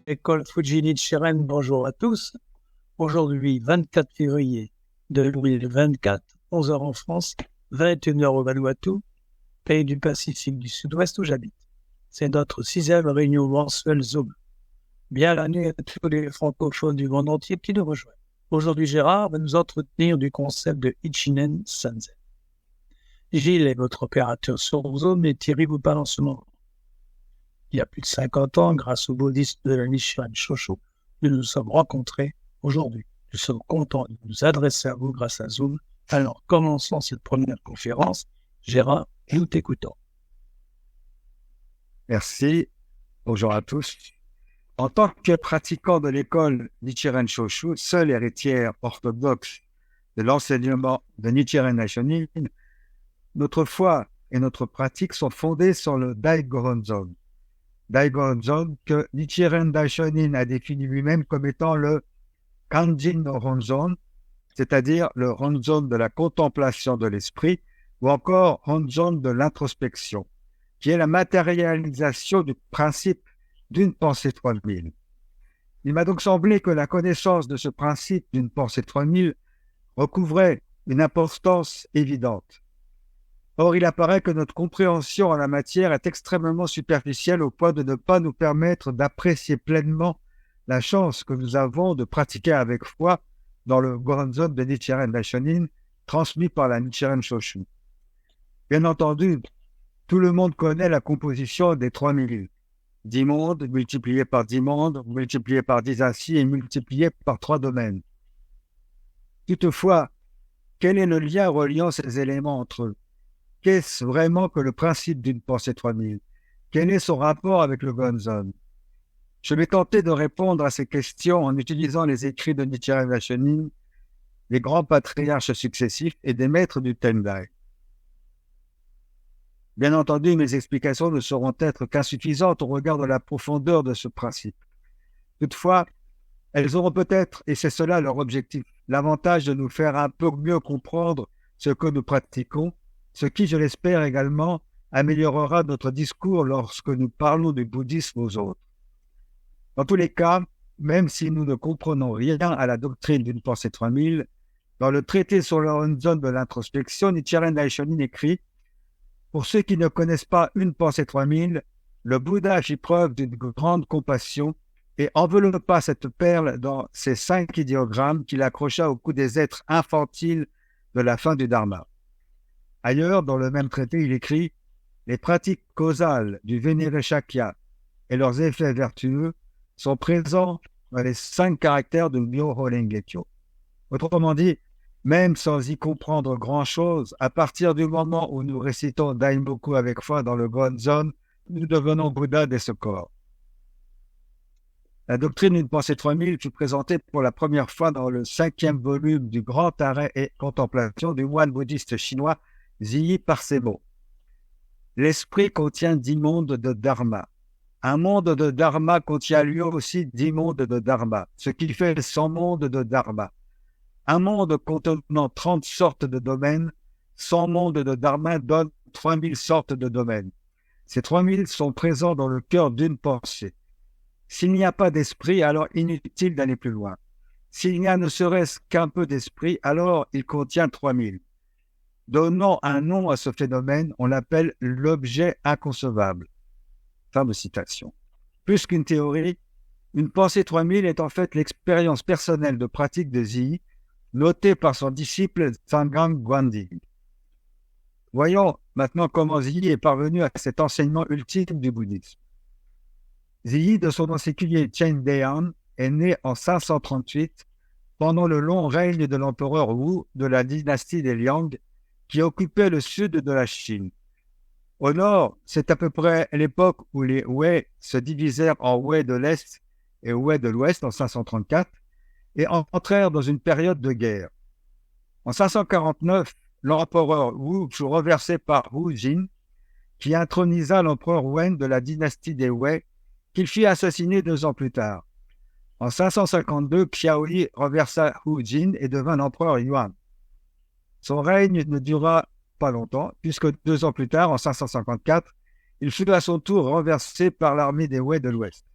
École Fuji Nichiren, bonjour à tous. Aujourd'hui, 24 février 2024, 11 heures en France, 21 heures au Vanuatu, pays du Pacifique du Sud-Ouest où j'habite. C'est notre 6e réunion mensuelle Zoom. Bien la nuit à tous les francophones du monde entier qui nous rejoignent. Aujourd'hui, Gérard va nous entretenir du concept de Ichinen Sanzen. Gilles est votre opérateur sur Zoom et Thierry vous parle en ce moment. Il y a plus de 50 ans, grâce aux bouddhistes de la Nichiren Shoshu, nous nous sommes rencontrés. Aujourd'hui, nous sommes contents de nous adresser à vous grâce à Zoom. Alors, commençons cette première conférence. Gérard, nous t'écoutons. Merci. Bonjour à tous. En tant que pratiquant de l'école Nichiren Shoshu, seule héritière orthodoxe de l'enseignement de Nichiren Daishonin, notre foi et notre pratique sont fondées sur le Daigoronzon. Daigoronzon que Nichiren Daishonin a défini lui-même comme étant le Kanjin no Ronzon, c'est-à-dire le Ronzon de la contemplation de l'esprit, ou encore Ronzon de l'introspection, qui est la matérialisation du principe d'une pensée 3000. Il m'a donc semblé que la connaissance de ce principe d'une pensée 3000 recouvrait une importance évidente. Or, il apparaît que notre compréhension en la matière est extrêmement superficielle au point de ne pas nous permettre d'apprécier pleinement la chance que nous avons de pratiquer avec foi dans le Goronzon de Nichiren Daishonin transmis par la Nichiren Shoshu. Bien entendu, tout le monde connaît la composition des 3000. 10 mondes multipliés par 10 mondes, multipliés par 10 ainsi et multipliés par 3 domaines. Toutefois, quel est le lien reliant ces éléments entre eux? Qu'est-ce vraiment que le principe d'une pensée 3000? Quel est son rapport avec le Goronzon? Je vais tenter de répondre à ces questions en utilisant les écrits de Nichiren Daishonin, les grands patriarches successifs et des maîtres du Tendai. Bien entendu, mes explications ne seront être qu'insuffisantes au regard de la profondeur de ce principe. Toutefois, elles auront peut-être, et c'est cela leur objectif, l'avantage de nous faire un peu mieux comprendre ce que nous pratiquons, ce qui, je l'espère également, améliorera notre discours lorsque nous parlons du bouddhisme aux autres. Dans tous les cas, même si nous ne comprenons rien à la doctrine d'une pensée 3000, dans le traité sur le Ronzon de l'introspection, Nichiren Daishonin écrit « Pour ceux qui ne connaissent pas une pensée 3000, le Bouddha fit preuve d'une grande compassion et enveloppa cette perle dans ses 5 idéogrammes qu'il accrocha au cou des êtres infantiles de la fin du Dharma. » Ailleurs, dans le même traité, il écrit « Les pratiques causales du Vénéré Shakya et leurs effets vertueux sont présents dans les 5 caractères de Myoho Renge-kyo. » Autrement dit, même sans y comprendre grand-chose, à partir du moment où nous récitons Daimoku avec foi dans le Goronzon, nous devenons Bouddha dès ce corps. La doctrine d'une pensée 3000 fut présentée pour la première fois dans le 5e volume du Grand Arrêt et Contemplation du moine bouddhiste chinois Zhiyi par ces mots. L'esprit contient 10 mondes de Dharma. Un monde de Dharma contient lui aussi 10 mondes de Dharma, ce qui fait 100 mondes de Dharma. Un monde contenant 30 sortes de domaines, 100 mondes de Dharma donnent 3000 sortes de domaines. Ces 3000 sont présents dans le cœur d'une pensée. S'il n'y a pas d'esprit, alors inutile d'aller plus loin. S'il n'y a ne serait-ce qu'un peu d'esprit, alors il contient 3000. Donnant un nom à ce phénomène, on l'appelle l'objet inconcevable. Fin de citation. Plus qu'une théorie, une pensée 3000 est en fait l'expérience personnelle de pratique de Zhiyi, notée par son disciple Zhangang Guandi. Voyons maintenant comment Zhiyi est parvenu à cet enseignement ultime du bouddhisme. Zhiyi, de son nom séculier Chen De'an, est né en 538 pendant le long règne de l'empereur Wu de la dynastie des Liang, qui occupait le sud de la Chine. Au nord, c'est à peu près l'époque où les Wei se divisèrent en Wei de l'Est et Wei de l'Ouest en 534 et entrèrent dans une période de guerre. En 549, l'empereur Wu fut renversé par Wu Jin, qui intronisa l'empereur Wen de la dynastie des Wei, qu'il fit assassiner 2 ans plus tard. En 552, Xiaoyi renversa Wu Jin et devint l'empereur Yuan. Son règne ne dura pas longtemps, puisque 2 ans plus tard, en 554, il fut à son tour renversé par l'armée des Wei de l'Ouest.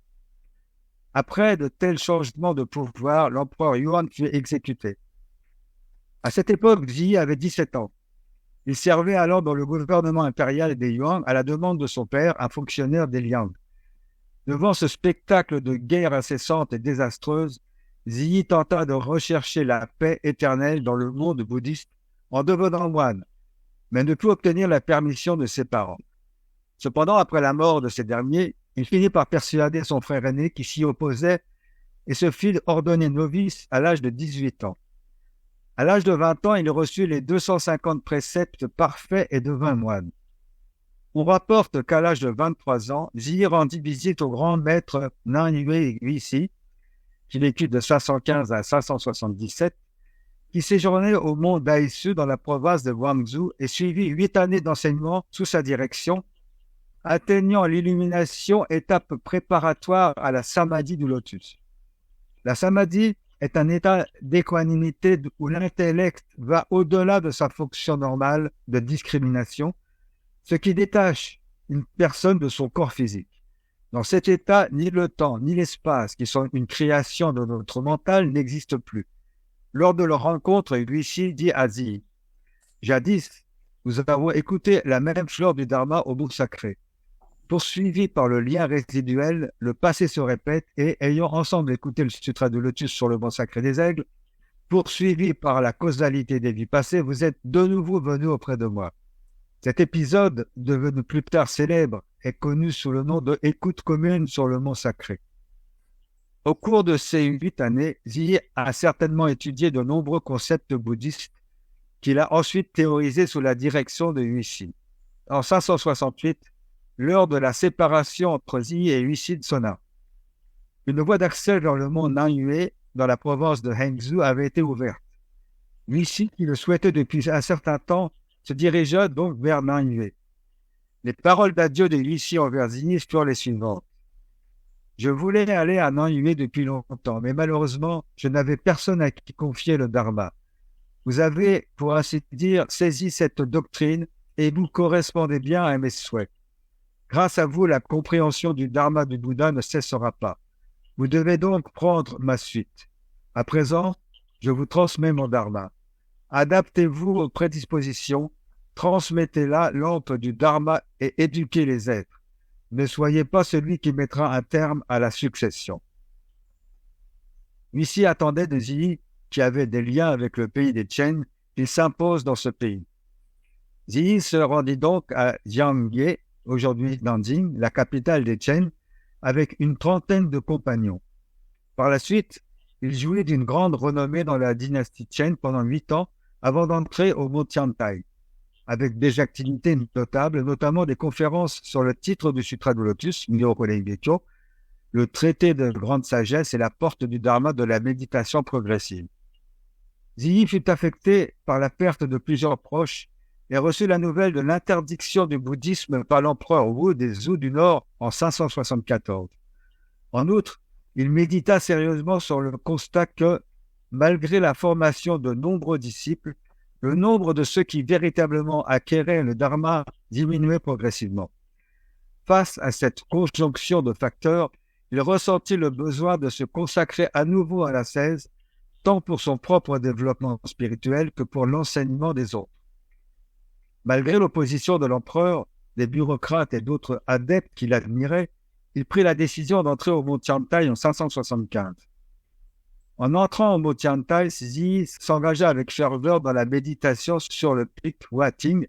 Après de tels changements de pouvoir, l'empereur Yuan fut exécuté. À cette époque, Ji avait 17 ans. Il servait alors dans le gouvernement impérial des Yuan à la demande de son père, un fonctionnaire des Liang. Devant ce spectacle de guerre incessante et désastreuse, Ziyi tenta de rechercher la paix éternelle dans le monde bouddhiste en devenant moine, mais ne put obtenir la permission de ses parents. Cependant, après la mort de ces derniers, il finit par persuader son frère aîné qui s'y opposait et se fit ordonner novice à l'âge de 18 ans. À l'âge de 20 ans, il reçut les 250 préceptes parfaits et devint moine. On rapporte qu'à l'âge de 23 ans, Ziyi rendit visite au grand maître Nanyue Guici, qui vécut de 515 à 577, qui séjournait au mont Daishu dans la province de Guangzhou et suivit 8 années d'enseignement sous sa direction, atteignant l'illumination, étape préparatoire à la samadhi du lotus. La samadhi est un état d'équanimité où l'intellect va au-delà de sa fonction normale de discrimination, ce qui détache une personne de son corps physique. Dans cet état, ni le temps, ni l'espace, qui sont une création de notre mental, n'existent plus. Lors de leur rencontre, Guici dit à Ziyi, « Jadis, nous avons écouté la même fleur du Dharma au bout sacré. Poursuivi par le lien résiduel, le passé se répète et, ayant ensemble écouté le sutra du lotus sur le banc sacré des aigles, poursuivi par la causalité des vies passées, vous êtes de nouveau venu auprès de moi. » Cet épisode, devenu plus tard célèbre, est connu sous le nom de « Écoute commune sur le mont sacré ». Au cours de ces 8 années, Ziyi a certainement étudié de nombreux concepts bouddhistes qu'il a ensuite théorisés sous la direction de Huixi. En 568, l'heure de la séparation entre Ziyi et Huixi sonna. Une voie d'accès vers le mont Nanyue, dans la province de Hangzhou, avait été ouverte. Huixi, qui le souhaitait depuis un certain temps, se dirigea donc vers Nanyue. Les paroles d'adieu de Huixi envers Ziyi furent les suivantes. « Je voulais aller à Nanyue depuis longtemps, mais malheureusement, je n'avais personne à qui confier le Dharma. Vous avez, pour ainsi dire, saisi cette doctrine et vous correspondez bien à mes souhaits. Grâce à vous, la compréhension du Dharma du Bouddha ne cessera pas. Vous devez donc prendre ma suite. À présent, je vous transmets mon Dharma. Adaptez-vous aux prédispositions, transmettez la lampe du Dharma et éduquez les êtres. Ne soyez pas celui qui mettra un terme à la succession. » Huixi attendait de Ziyi, qui avait des liens avec le pays des Chen, qu'il s'impose dans ce pays. Ziyi se rendit donc à Jiangye, aujourd'hui Nanjing, la capitale des Chen, avec une trentaine de compagnons. Par la suite, il jouit d'une grande renommée dans la dynastie Chen pendant 8 ans avant d'entrer au mont Tiantai, avec des activités notables, notamment des conférences sur le titre du Sutra du Lotus, Myoho Renge-kyo, le traité de grande sagesse et la porte du Dharma de la méditation progressive. Ziyi fut affecté par la perte de plusieurs proches et reçut la nouvelle de l'interdiction du bouddhisme par l'empereur Wu des Zhou du Nord en 574. En outre, il médita sérieusement sur le constat que, malgré la formation de nombreux disciples, le nombre de ceux qui véritablement acquéraient le Dharma diminuait progressivement. Face à cette conjonction de facteurs, il ressentit le besoin de se consacrer à nouveau à l'ascèse, tant pour son propre développement spirituel que pour l'enseignement des autres. Malgré l'opposition de l'empereur, des bureaucrates et d'autres adeptes qui l'admiraient, il prit la décision d'entrer au mont Tiantai en 575. En entrant au mont Tiantai, Ziyi s'engagea avec ferveur dans la méditation sur le pic Huating,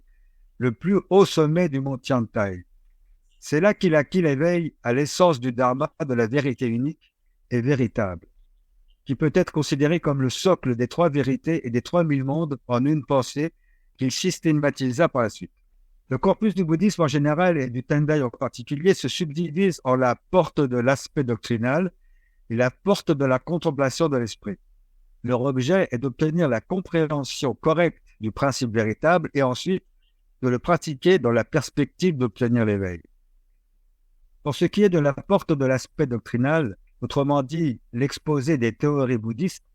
le plus haut sommet du mont Tiantai. C'est là qu'il acquit l'éveil à l'essence du Dharma, de la vérité unique et véritable, qui peut être considéré comme le socle des 3 vérités et des 3000 mondes en une pensée qu'il systématisa par la suite. Le corpus du bouddhisme en général et du Tendai en particulier se subdivise en la porte de l'aspect doctrinal et la porte de la contemplation de l'esprit. Leur objet est d'obtenir la compréhension correcte du principe véritable et ensuite de le pratiquer dans la perspective d'obtenir l'éveil. Pour ce qui est de la porte de l'aspect doctrinal, autrement dit l'exposé des théories bouddhistes,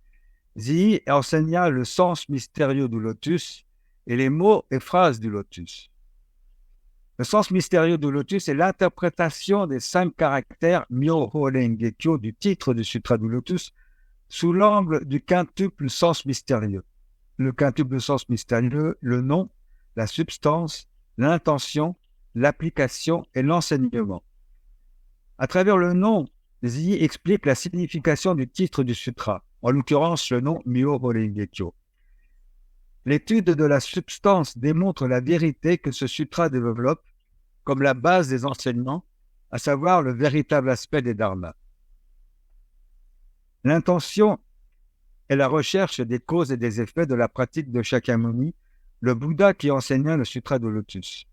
Ziyi enseigna le sens mystérieux du lotus et les mots et phrases du lotus. Le sens mystérieux du lotus est l'interprétation des 5 caractères Myoho Renge Kyo du titre du Sutra du lotus sous l'angle du quintuple sens mystérieux. Le quintuple sens mystérieux, le nom, la substance, l'intention, l'application et l'enseignement. À travers le nom, Zi explique la signification du titre du sutra, en l'occurrence le nom Myoho Renge Kyo. L'étude de la substance démontre la vérité que ce sutra développe comme la base des enseignements, à savoir le véritable aspect des dharmas. L'intention est la recherche des causes et des effets de la pratique de Shakyamuni, le Bouddha qui enseigna le sutra de lotus.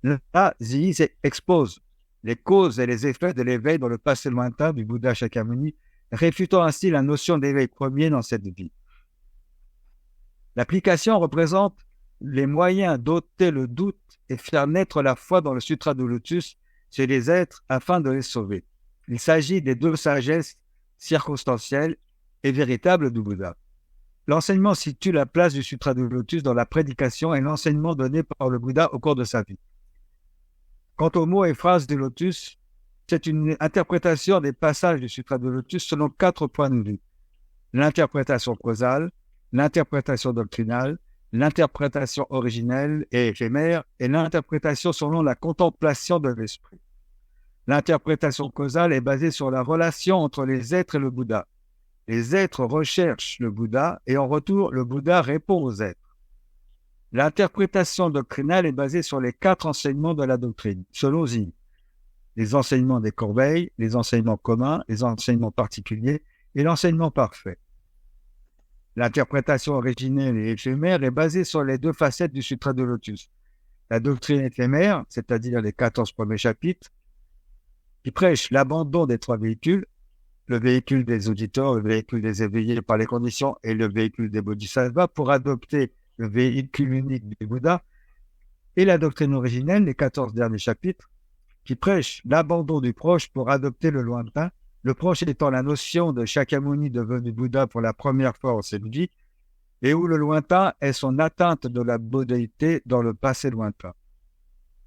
Là, Zi expose les causes et les effets de l'éveil dans le passé lointain du Bouddha Shakyamuni, réfutant ainsi la notion d'éveil premier dans cette vie. L'application représente les moyens d'ôter le doute et faire naître la foi dans le sutra du lotus chez les êtres afin de les sauver. Il s'agit des 2 sagesses circonstancielles et véritables du Bouddha. L'enseignement situe la place du sutra du lotus dans la prédication et l'enseignement donné par le Bouddha au cours de sa vie. Quant aux mots et phrases du lotus, c'est une interprétation des passages du sutra du lotus selon 4 points de vue. L'interprétation causale, l'interprétation doctrinale, l'interprétation originelle et éphémère et l'interprétation selon la contemplation de l'esprit. L'interprétation causale est basée sur la relation entre les êtres et le Bouddha. Les êtres recherchent le Bouddha et en retour, le Bouddha répond aux êtres. L'interprétation doctrinale est basée sur les 4 enseignements de la doctrine, selon Zi. Les enseignements des corbeilles, les enseignements communs, les enseignements particuliers et l'enseignement parfait. L'interprétation originelle et éphémère est basée sur les 2 facettes du sutra de lotus. La doctrine éphémère, c'est-à-dire les 14 premiers chapitres, qui prêche l'abandon des 3 véhicules, le véhicule des auditeurs, le véhicule des éveillés par les conditions et le véhicule des bodhisattvas pour adopter le véhicule unique du Bouddha, et la doctrine originelle, les 14 derniers chapitres, qui prêche l'abandon du proche pour adopter le lointain, le proche étant la notion de Shakyamuni devenu Bouddha pour la première fois en cette vie, et où le lointain est son atteinte de la bouddhéité dans le passé lointain.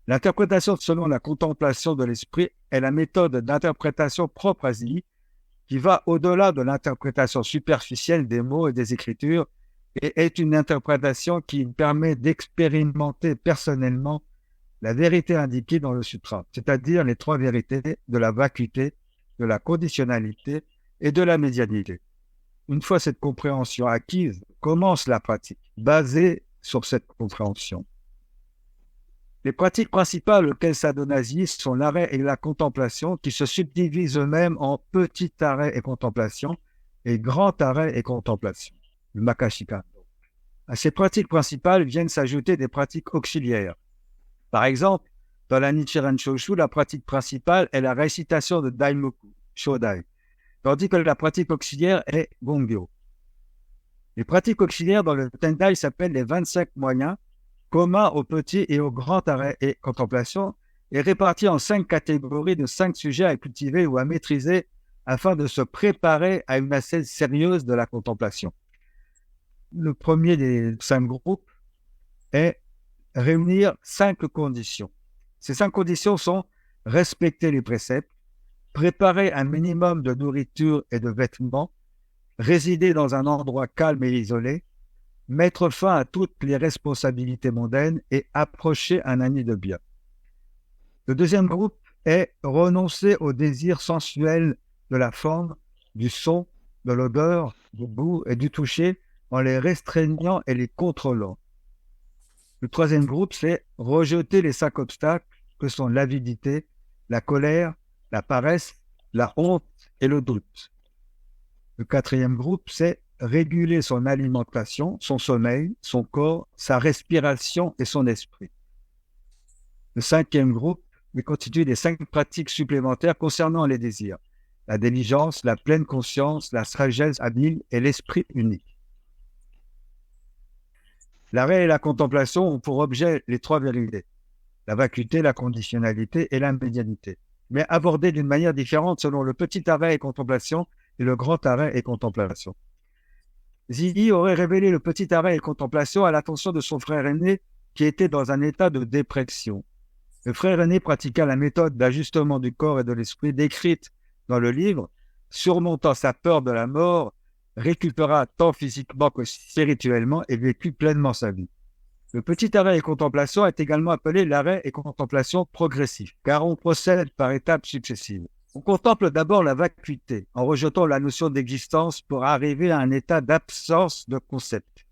L'interprétation selon la contemplation de l'esprit est la méthode d'interprétation propre à Zi, qui va au-delà de l'interprétation superficielle des mots et des écritures, et est une interprétation qui permet d'expérimenter personnellement la vérité indiquée dans le sutra, c'est-à-dire les 3 vérités de la vacuité, de la conditionnalité et de la médianité. Une fois cette compréhension acquise, commence la pratique, basée sur cette compréhension. Les pratiques principales auxquelles s'adonne Zi sont l'arrêt et la contemplation, qui se subdivisent eux-mêmes en petit arrêt et contemplation et grand arrêt et contemplation, le Makashika. À ces pratiques principales viennent s'ajouter des pratiques auxiliaires. Par exemple, dans la Nichiren Shoshu, la pratique principale est la récitation de Daimoku, Shodai, tandis que la pratique auxiliaire est Gongyo. Les pratiques auxiliaires dans le Tendai s'appellent les 25 moyens, communs au petit et au grand arrêt et contemplation, et répartis en 5 catégories de 5 sujets à cultiver ou à maîtriser afin de se préparer à une ascèse sérieuse de la contemplation. Le premier des 5 groupes est réunir 5 conditions. Ces 5 conditions sont respecter les préceptes, préparer un minimum de nourriture et de vêtements, résider dans un endroit calme et isolé, mettre fin à toutes les responsabilités mondaines et approcher un ami de bien. Le deuxième groupe est renoncer aux désirs sensuels de la forme, du son, de l'odeur, du goût et du toucher en les restreignant et les contrôlant. Le troisième groupe, c'est rejeter les 5 obstacles que sont l'avidité, la colère, la paresse, la honte et le doute. Le quatrième groupe, c'est réguler son alimentation, son sommeil, son corps, sa respiration et son esprit. Le cinquième groupe est constitué des 5 pratiques supplémentaires concernant les désirs, la diligence, la pleine conscience, la sagesse habile et l'esprit unique. L'arrêt et la contemplation ont pour objet les 3 vérités, la vacuité, la conditionnalité et la médianité, mais abordées d'une manière différente selon le petit arrêt et contemplation et le grand arrêt et contemplation. Zi aurait révélé le petit arrêt et contemplation à l'attention de son frère aîné qui était dans un état de dépression. Le frère aîné pratiqua la méthode d'ajustement du corps et de l'esprit décrite dans le livre, surmontant sa peur de la mort, récupéra tant physiquement que spirituellement et vécut pleinement sa vie. Le petit arrêt et contemplation est également appelé l'arrêt et contemplation progressif, car on procède par étapes successives. On contemple d'abord la vacuité, en rejetant la notion d'existence pour arriver à un état d'absence de concept.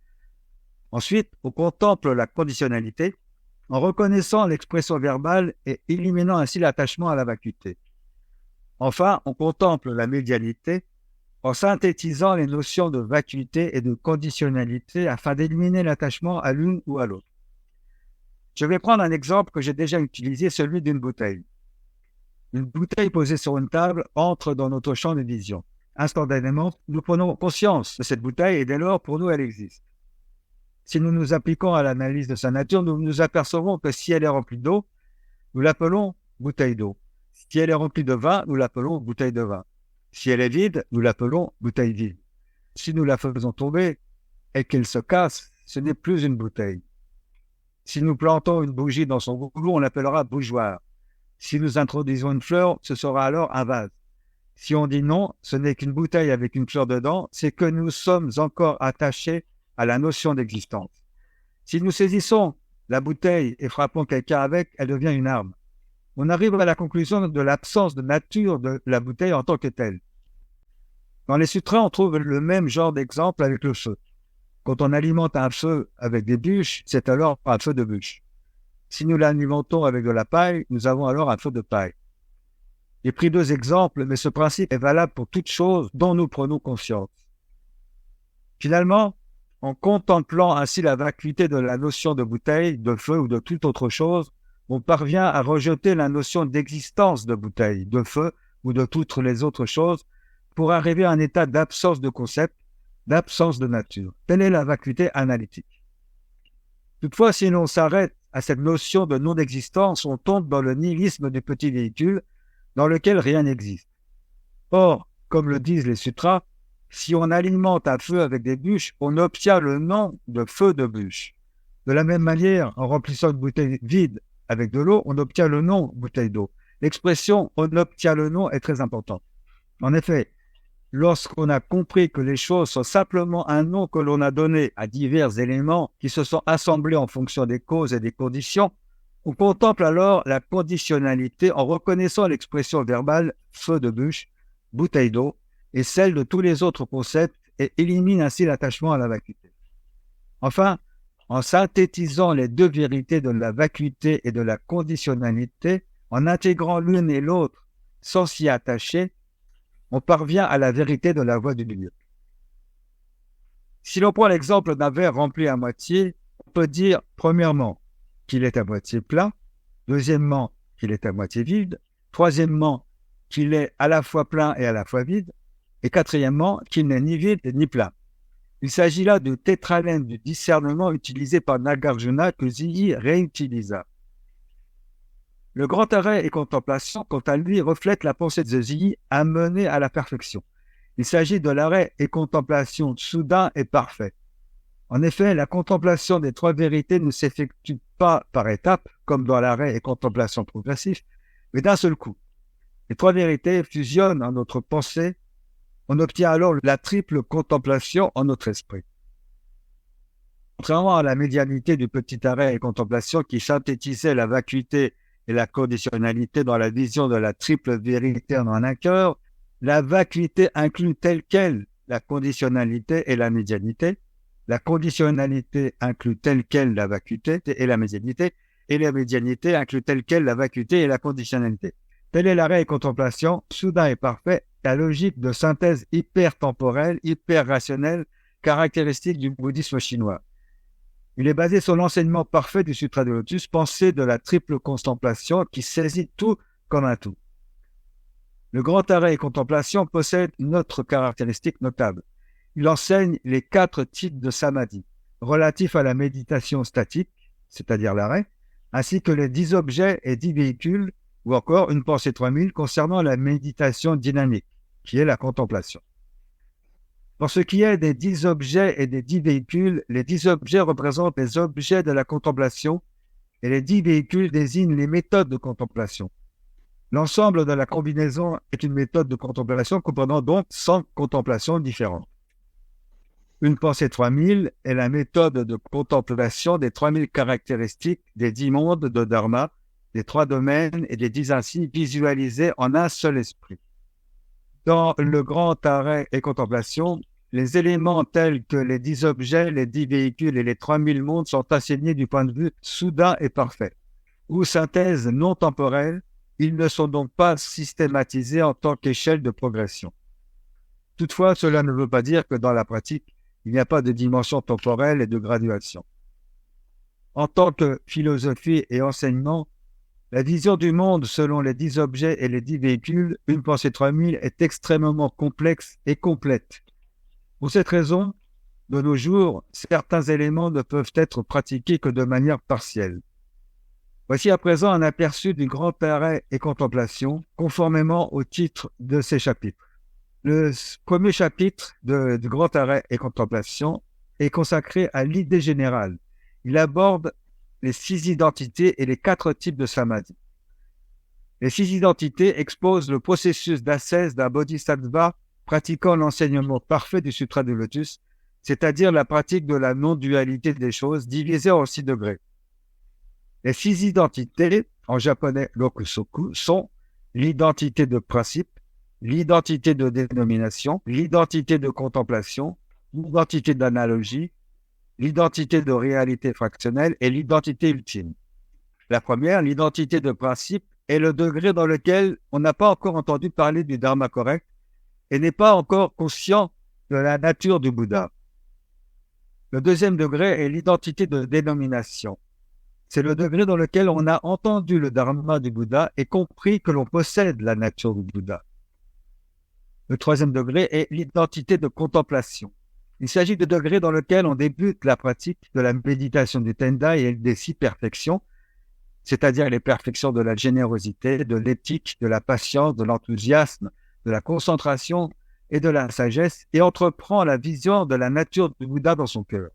Ensuite, on contemple la conditionnalité, en reconnaissant l'expression verbale et éliminant ainsi l'attachement à la vacuité. Enfin, on contemple la médialité, en synthétisant les notions de vacuité et de conditionnalité afin d'éliminer l'attachement à l'une ou à l'autre. Je vais prendre un exemple que j'ai déjà utilisé, celui d'une bouteille. Une bouteille posée sur une table entre dans notre champ de vision. Instantanément, nous prenons conscience de cette bouteille et dès lors, pour nous, elle existe. Si nous nous appliquons à l'analyse de sa nature, nous nous apercevons que si elle est remplie d'eau, nous l'appelons bouteille d'eau. Si elle est remplie de vin, nous l'appelons bouteille de vin. Si elle est vide, nous l'appelons bouteille vide. Si nous la faisons tomber et qu'elle se casse, ce n'est plus une bouteille. Si nous plantons une bougie dans son goulot, on l'appellera bougeoir. Si nous introduisons une fleur, ce sera alors un vase. Si on dit non, ce n'est qu'une bouteille avec une fleur dedans, c'est que nous sommes encore attachés à la notion d'existence. Si nous saisissons la bouteille et frappons quelqu'un avec, elle devient une arme. On arrive à la conclusion de l'absence de nature de la bouteille en tant que telle. Dans les sutras, on trouve le même genre d'exemple avec le feu. Quand on alimente un feu avec des bûches, c'est alors un feu de bûche. Si nous l'alimentons avec de la paille, nous avons alors un feu de paille. J'ai pris deux exemples, mais ce principe est valable pour toute chose dont nous prenons conscience. Finalement, en contemplant ainsi la vacuité de la notion de bouteille, de feu ou de toute autre chose, on parvient à rejeter la notion d'existence de bouteille, de feu ou de toutes les autres choses pour arriver à un état d'absence de concept, d'absence de nature. Telle est la vacuité analytique. Toutefois, si l'on s'arrête à cette notion de non-existence, on tombe dans le nihilisme du petit véhicule dans lequel rien n'existe. Or, comme le disent les sutras, si on alimente un feu avec des bûches, on obtient le nom de feu de bûche. De la même manière, en remplissant une bouteille vide avec de l'eau, on obtient le nom bouteille d'eau. L'expression « on obtient le nom » est très importante. En effet, lorsqu'on a compris que les choses sont simplement un nom que l'on a donné à divers éléments qui se sont assemblés en fonction des causes et des conditions, on contemple alors la conditionnalité en reconnaissant l'expression verbale « feu de bûche », « bouteille d'eau » et celle de tous les autres concepts et élimine ainsi l'attachement à la vacuité. Enfin, en synthétisant les deux vérités de la vacuité et de la conditionnalité, en intégrant l'une et l'autre sans s'y attacher, on parvient à la vérité de la voie du milieu. Si l'on prend l'exemple d'un verre rempli à moitié, on peut dire, premièrement, qu'il est à moitié plein, deuxièmement, qu'il est à moitié vide, troisièmement, qu'il est à la fois plein et à la fois vide, et quatrièmement, qu'il n'est ni vide ni plein. Il s'agit là du tétralemme du discernement utilisé par Nagarjuna que Ziggy réutilisa. Le grand arrêt et contemplation, quant à lui, reflète la pensée de Ziggy amenée à la perfection. Il s'agit de l'arrêt et contemplation soudain et parfait. En effet, la contemplation des trois vérités ne s'effectue pas par étapes, comme dans l'arrêt et contemplation progressif, mais d'un seul coup. Les trois vérités fusionnent en notre pensée. On obtient alors la triple contemplation en notre esprit. Contrairement à la médianité du petit arrêt et contemplation qui synthétisait la vacuité et la conditionnalité dans la vision de la triple vérité en un cœur, la vacuité inclut telle quelle la conditionnalité et la médianité, la conditionnalité inclut telle quelle la vacuité et la médianité inclut telle quelle la vacuité et la conditionnalité. Tel est l'arrêt et contemplation, soudain et parfait, la logique de synthèse hyper-temporelle, hyper-rationnelle, caractéristique du bouddhisme chinois. Il est basé sur l'enseignement parfait du Sutra de Lotus, pensée de la triple contemplation qui saisit tout comme un tout. Le grand arrêt et contemplation possède une autre caractéristique notable. Il enseigne les 4 types de samadhi, relatifs à la méditation statique, c'est-à-dire l'arrêt, ainsi que les 10 objets et 10 véhicules, ou encore une pensée 3000 concernant la méditation dynamique, qui est la contemplation. Pour ce qui est des 10 objets et des 10 véhicules, les 10 objets représentent les objets de la contemplation et les 10 véhicules désignent les méthodes de contemplation. L'ensemble de la combinaison est une méthode de contemplation comprenant donc 100 contemplations différentes. Une pensée 3000 est la méthode de contemplation des 3000 caractéristiques des 10 mondes de Dharma, des 3 domaines et des 10 insignes visualisés en un seul esprit. Dans le grand arrêt et contemplation, les éléments tels que les 10 objets, les 10 véhicules et les 3000 mondes sont assignés du point de vue soudain et parfait. Ou synthèse non temporelle, ils ne sont donc pas systématisés en tant qu'échelle de progression. Toutefois, cela ne veut pas dire que dans la pratique, il n'y a pas de dimension temporelle et de graduation. En tant que philosophie et enseignement, la vision du monde selon les 10 objets et les 10 véhicules, une pensée 3000, est extrêmement complexe et complète. Pour cette raison, de nos jours, certains éléments ne peuvent être pratiqués que de manière partielle. Voici à présent un aperçu du grand arrêt et contemplation, conformément au titre de ces chapitres. Le premier chapitre du grand arrêt et contemplation est consacré à l'idée générale. Il aborde les 6 identités et les 4 types de samadhi. Les 6 identités exposent le processus d'ascèse d'un bodhisattva pratiquant l'enseignement parfait du Sutra du Lotus, c'est-à-dire la pratique de la non-dualité des choses divisée en 6 degrés. Les 6 identités, en japonais rokusoku, sont l'identité de principe, l'identité de dénomination, l'identité de contemplation, l'identité d'analogie, l'identité de réalité fractionnelle et l'identité ultime. La première, l'identité de principe, est le degré dans lequel on n'a pas encore entendu parler du dharma correct et n'est pas encore conscient de la nature du Bouddha. Le deuxième degré est l'identité de dénomination. C'est le degré dans lequel on a entendu le dharma du Bouddha et compris que l'on possède la nature du Bouddha. Le troisième degré est l'identité de contemplation. Il s'agit de degrés dans lequel on débute la pratique de la méditation du Tendai et des 6 perfections, c'est-à-dire les perfections de la générosité, de l'éthique, de la patience, de l'enthousiasme, de la concentration et de la sagesse, et entreprend la vision de la nature du Bouddha dans son cœur.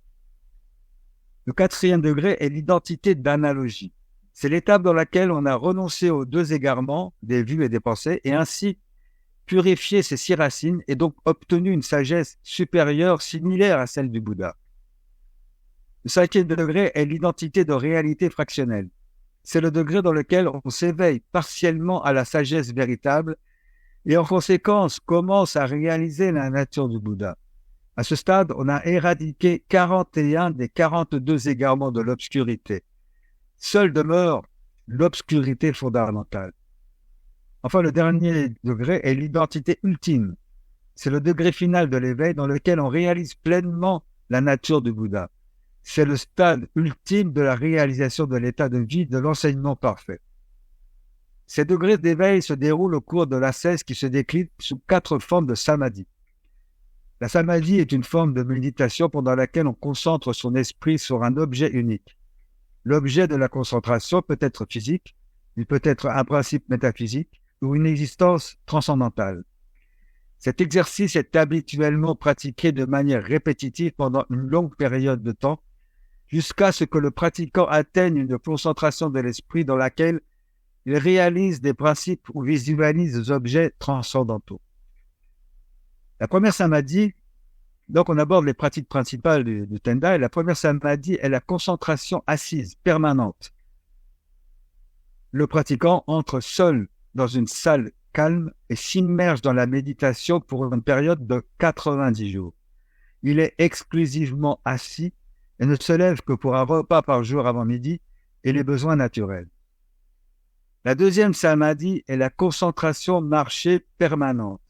Le quatrième degré est l'identité d'analogie. C'est l'étape dans laquelle on a renoncé aux 2 égarements, des vues et des pensées, et ainsi purifié ses 6 racines et donc obtenu une sagesse supérieure similaire à celle du Bouddha. Le 5e degré est l'identité de réalité fractionnelle. C'est le degré dans lequel on s'éveille partiellement à la sagesse véritable et en conséquence commence à réaliser la nature du Bouddha. À ce stade, on a éradiqué 41 des 42 égarements de l'obscurité. Seule demeure l'obscurité fondamentale. Enfin, le dernier degré est l'identité ultime. C'est le degré final de l'éveil dans lequel on réalise pleinement la nature du Bouddha. C'est le stade ultime de la réalisation de l'état de vie de l'enseignement parfait. Ces degrés d'éveil se déroulent au cours de l'ascèse qui se décline sous 4 formes de samadhi. La samadhi est une forme de méditation pendant laquelle on concentre son esprit sur un objet unique. L'objet de la concentration peut être physique, il peut être un principe métaphysique ou une existence transcendantale. Cet exercice est habituellement pratiqué de manière répétitive pendant une longue période de temps, jusqu'à ce que le pratiquant atteigne une concentration de l'esprit dans laquelle il réalise des principes ou visualise des objets transcendantaux. La première samadhi, donc on aborde les pratiques principales du Tendai. La première samadhi est la concentration assise, permanente. Le pratiquant entre seul dans une salle calme et s'immerge dans la méditation pour une période de 90 jours. Il est exclusivement assis et ne se lève que pour un repas par jour avant midi et les besoins naturels. La deuxième samadhi est la concentration marchée permanente.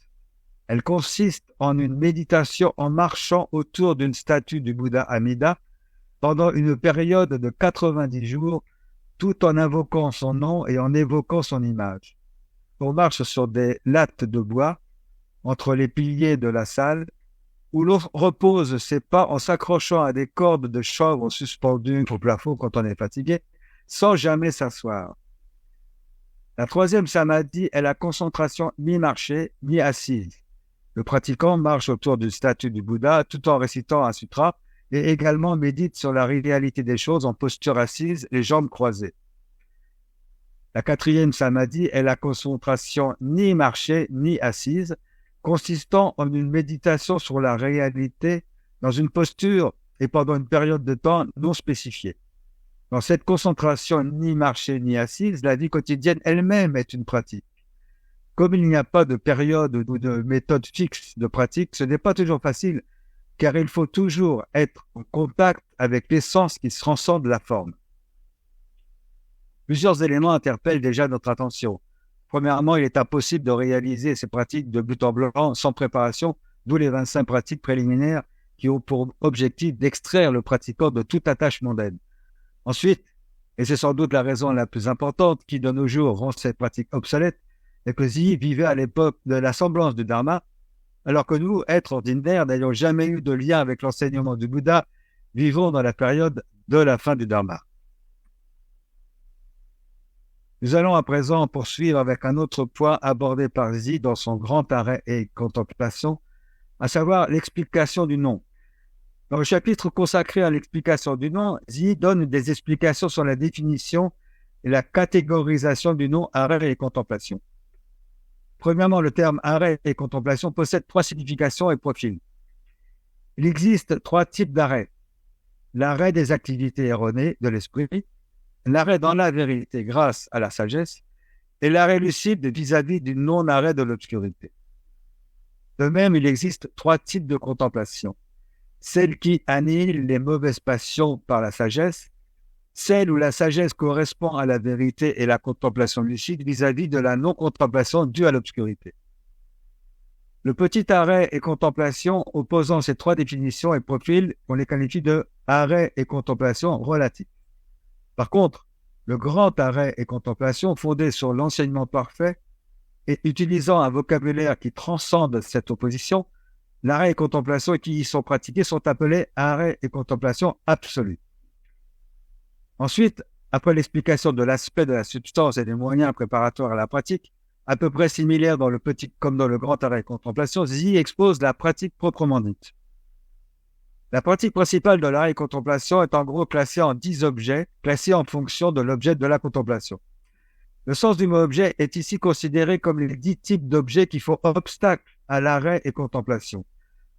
Elle consiste en une méditation en marchant autour d'une statue du Bouddha Amida pendant une période de 90 jours, tout en invoquant son nom et en évoquant son image. On marche sur des lattes de bois entre les piliers de la salle, où l'on repose ses pas en s'accrochant à des cordes de chanvre suspendues au plafond quand on est fatigué, sans jamais s'asseoir. La troisième samadhi est la concentration mi-marchée, mi-assise. Le pratiquant marche autour d'une statue du Bouddha tout en récitant un sutra et également médite sur la réalité des choses en posture assise, les jambes croisées. La quatrième samadhi est la concentration ni marchée ni assise, consistant en une méditation sur la réalité dans une posture et pendant une période de temps non spécifiée. Dans cette concentration ni marchée ni assise, la vie quotidienne elle-même est une pratique. Comme il n'y a pas de période ou de méthode fixe de pratique, ce n'est pas toujours facile, car il faut toujours être en contact avec l'essence qui transcende la forme. Plusieurs éléments interpellent déjà notre attention. Premièrement, il est impossible de réaliser ces pratiques de but en blanc sans préparation, d'où les 25 pratiques préliminaires qui ont pour objectif d'extraire le pratiquant de toute attache mondaine. Ensuite, et c'est sans doute la raison la plus importante qui de nos jours rend cette pratique obsolète, est que Zhi vivait à l'époque de la semblance du Dharma, alors que nous, êtres ordinaires, n'ayant jamais eu de lien avec l'enseignement du Bouddha, vivons dans la période de la fin du Dharma. Nous allons à présent poursuivre avec un autre point abordé par Zhi dans son grand arrêt et contemplation, à savoir l'explication du nom. Dans le chapitre consacré à l'explication du nom, Zhi donne des explications sur la définition et la catégorisation du nom arrêt et contemplation. Premièrement, le terme arrêt et contemplation possède 3 significations et profils. Il existe 3 types d'arrêt. L'arrêt des activités erronées de l'esprit, l'arrêt dans la vérité grâce à la sagesse et l'arrêt lucide vis-à-vis du non-arrêt de l'obscurité. De même, il existe 3 types de contemplation. Celle qui annihile les mauvaises passions par la sagesse, celle où la sagesse correspond à la vérité et la contemplation lucide vis-à-vis de la non-contemplation due à l'obscurité. Le petit arrêt et contemplation opposant ces 3 définitions et profils, on les qualifie de arrêt et contemplation relatifs. Par contre, le grand arrêt et contemplation fondé sur l'enseignement parfait et utilisant un vocabulaire qui transcende cette opposition, l'arrêt et contemplation qui y sont pratiqués sont appelés arrêt et contemplation absolus. Ensuite, après l'explication de l'aspect de la substance et des moyens préparatoires à la pratique, à peu près similaire dans le petit comme dans le grand arrêt et contemplation, Zhi expose la pratique proprement dite. La pratique principale de l'arrêt et contemplation est en gros classée en 10 objets, classés en fonction de l'objet de la contemplation. Le sens du mot objet est ici considéré comme les 10 types d'objets qui font obstacle à l'arrêt et contemplation.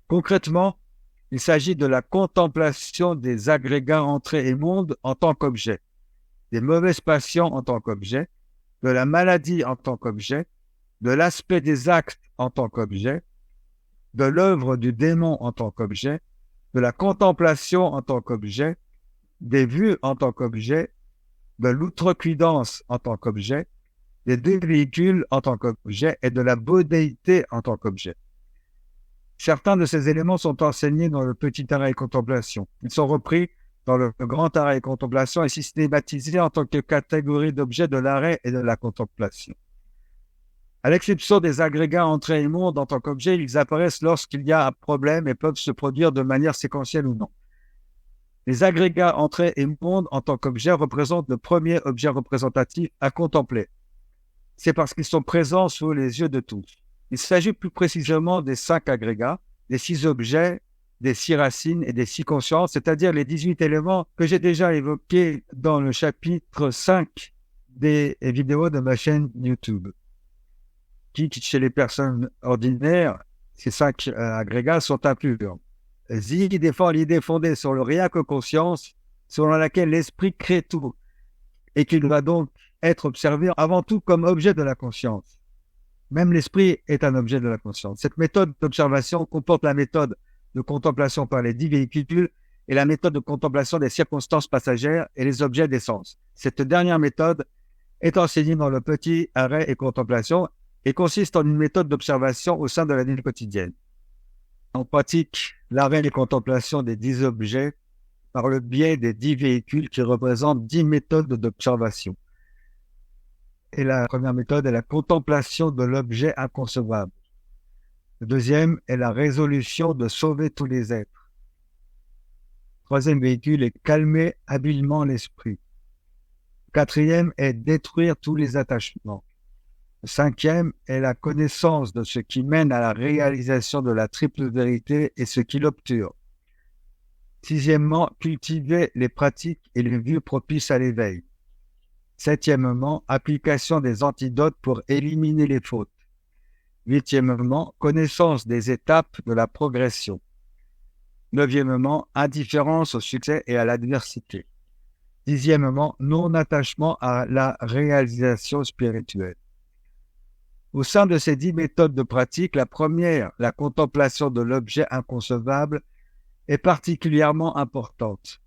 Concrètement, il s'agit de la contemplation des agrégats entrée et monde en tant qu'objet, des mauvaises passions en tant qu'objet, de la maladie en tant qu'objet, de l'aspect des actes en tant qu'objet, de l'œuvre du démon en tant qu'objet, de la contemplation en tant qu'objet, des vues en tant qu'objet, de l'outrecuidance en tant qu'objet, des 2 véhicules en tant qu'objet et de la bodhéité en tant qu'objet. Certains de ces éléments sont enseignés dans le petit arrêt et contemplation. Ils sont repris dans le grand arrêt et contemplation et systématisés en tant que catégorie d'objets de l'arrêt et de la contemplation. À l'exception des agrégats entrée et monde en tant qu'objet, ils apparaissent lorsqu'il y a un problème et peuvent se produire de manière séquentielle ou non. Les agrégats entrée et monde en tant qu'objet représentent le premier objet représentatif à contempler. C'est parce qu'ils sont présents sous les yeux de tous. Il s'agit plus précisément des 5 agrégats, des 6 objets, des 6 racines et des 6 consciences, c'est-à-dire les 18 éléments que j'ai déjà évoqués dans le chapitre 5 des vidéos de ma chaîne YouTube. Qui, chez les personnes ordinaires, ces 5 agrégats sont impurs. Zhi défend l'idée fondée sur le rien que conscience, selon laquelle l'esprit crée tout, et qu'il doit donc être observé avant tout comme objet de la conscience. Même l'esprit est un objet de la conscience. Cette méthode d'observation comporte la méthode de contemplation par les 10 véhicules et la méthode de contemplation des circonstances passagères et les objets des sens. Cette dernière méthode est enseignée dans le petit arrêt et contemplation et consiste en une méthode d'observation au sein de la vie quotidienne. On pratique l'arrêt et contemplation des 10 objets par le biais des 10 véhicules qui représentent 10 méthodes d'observation. Et la première méthode est la contemplation de l'objet inconcevable. Le deuxième est la résolution de sauver tous les êtres. Le troisième véhicule est calmer habilement l'esprit. Le quatrième est détruire tous les attachements. Le cinquième est la connaissance de ce qui mène à la réalisation de la triple vérité et ce qui l'obture. Le Sixièmement, cultiver les pratiques et les vues propices à l'éveil. Septièmement, application des antidotes pour éliminer les fautes. Huitièmement, connaissance des étapes de la progression. Neuvièmement, indifférence au succès et à l'adversité. Dixièmement, non-attachement à la réalisation spirituelle. Au sein de ces 10 méthodes de pratique, la première, la contemplation de l'objet inconcevable, est particulièrement importante.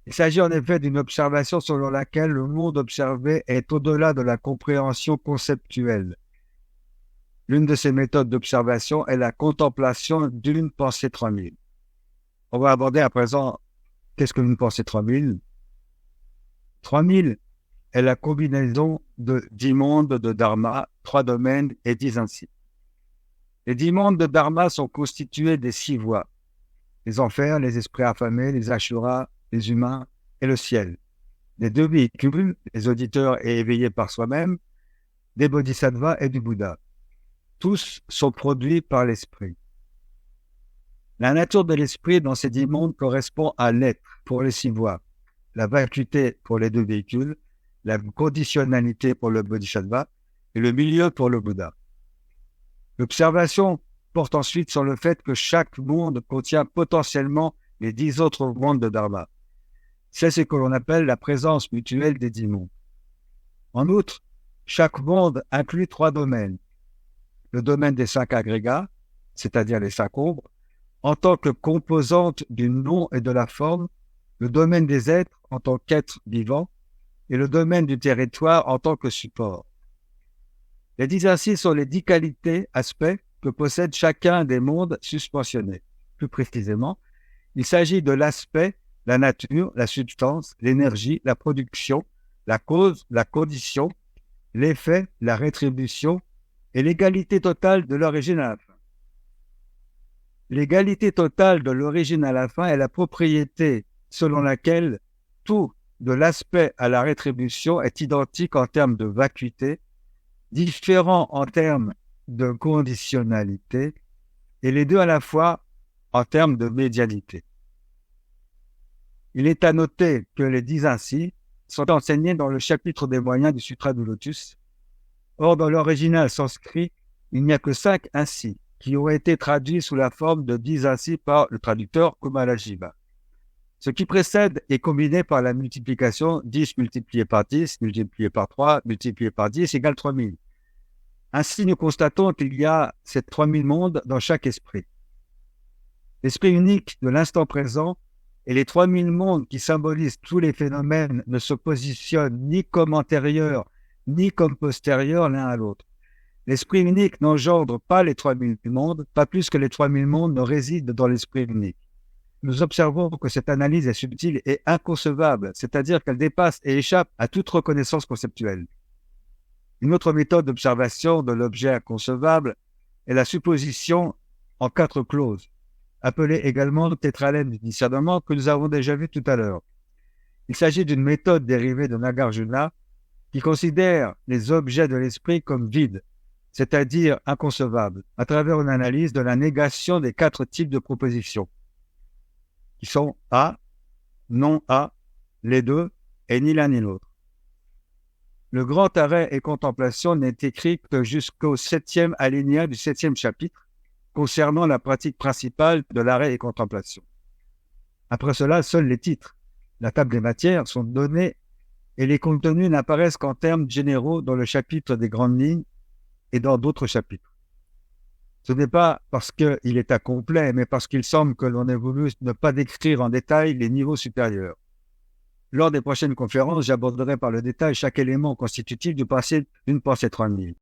Il s'agit en effet d'une observation selon laquelle le monde observé est au-delà de la compréhension conceptuelle. L'une de ces méthodes d'observation est la contemplation d'une pensée 3000. On va aborder à présent qu'est-ce qu'une pensée 3000. 3000 est la combinaison de 10 mondes de Dharma, 3 domaines et 10 ainsi. Les 10 mondes de Dharma sont constitués des 6 voies. Les enfers, les esprits affamés, les ashuras, les humains et le ciel. Les 2 véhicules, les auditeurs et éveillés par soi-même, des bodhisattvas et du Bouddha. Tous sont produits par l'esprit. La nature de l'esprit dans ces 10 mondes correspond à l'être pour les 6 voies, la vacuité pour les 2 véhicules, la conditionnalité pour le bodhisattva et le milieu pour le Bouddha. L'observation porte ensuite sur le fait que chaque monde contient potentiellement les 10 autres mondes de Dharma. C'est ce que l'on appelle la présence mutuelle des 10 mondes. En outre, chaque monde inclut 3 domaines. Le domaine des 5 agrégats, c'est-à-dire les 5 ombres, en tant que composante du nom et de la forme, le domaine des êtres en tant qu'êtres vivants, et le domaine du territoire en tant que support. Les 10 ainsi sont les 10 qualités, aspects que possède chacun des mondes suspensionnés. Plus précisément, il s'agit de l'aspect, la nature, la substance, l'énergie, la production, la cause, la condition, l'effet, la rétribution et l'égalité totale de l'origine à la fin. L'égalité totale de l'origine à la fin est la propriété selon laquelle tout, de l'aspect à la rétribution, est identique en termes de vacuité, différent en termes de conditionnalité, et les deux à la fois en termes de médialité. Il est à noter que les 10 ainsi sont enseignés dans le chapitre des moyens du Sutra du Lotus. Or, dans l'original sanskrit, il n'y a que 5 ainsi, qui ont été traduits sous la forme de 10 ainsi par le traducteur Kumalajiva. Ce qui précède est combiné par la multiplication 10 multiplié par 10, multiplié par 3, multiplié par 10 égale 3000. Ainsi, nous constatons qu'il y a ces 3000 mondes dans chaque esprit. L'esprit unique de l'instant présent et les 3000 mondes qui symbolisent tous les phénomènes ne se positionnent ni comme antérieurs ni comme postérieurs l'un à l'autre. L'esprit unique n'engendre pas les 3000 mondes, pas plus que les 3000 mondes ne résident dans l'esprit unique. Nous observons que cette analyse est subtile et inconcevable, c'est-à-dire qu'elle dépasse et échappe à toute reconnaissance conceptuelle. Une autre méthode d'observation de l'objet inconcevable est la supposition en 4 clauses, appelée également le tétralème du discernement que nous avons déjà vu tout à l'heure. Il s'agit d'une méthode dérivée de Nagarjuna qui considère les objets de l'esprit comme vides, c'est-à-dire inconcevables, à travers une analyse de la négation des 4 types de propositions, qui sont A, non A, les deux, et ni l'un ni l'autre. Le grand arrêt et contemplation n'est écrit que jusqu'au 7e alinéa du 7e chapitre, concernant la pratique principale de l'arrêt et contemplation. Après cela, seuls les titres, la table des matières, sont donnés et les contenus n'apparaissent qu'en termes généraux dans le chapitre des grandes lignes et dans d'autres chapitres. Ce n'est pas parce qu'il est incomplet, mais parce qu'il semble que l'on ait voulu ne pas décrire en détail les niveaux supérieurs. Lors des prochaines conférences, j'aborderai par le détail chaque élément constitutif d'une pensée 3000.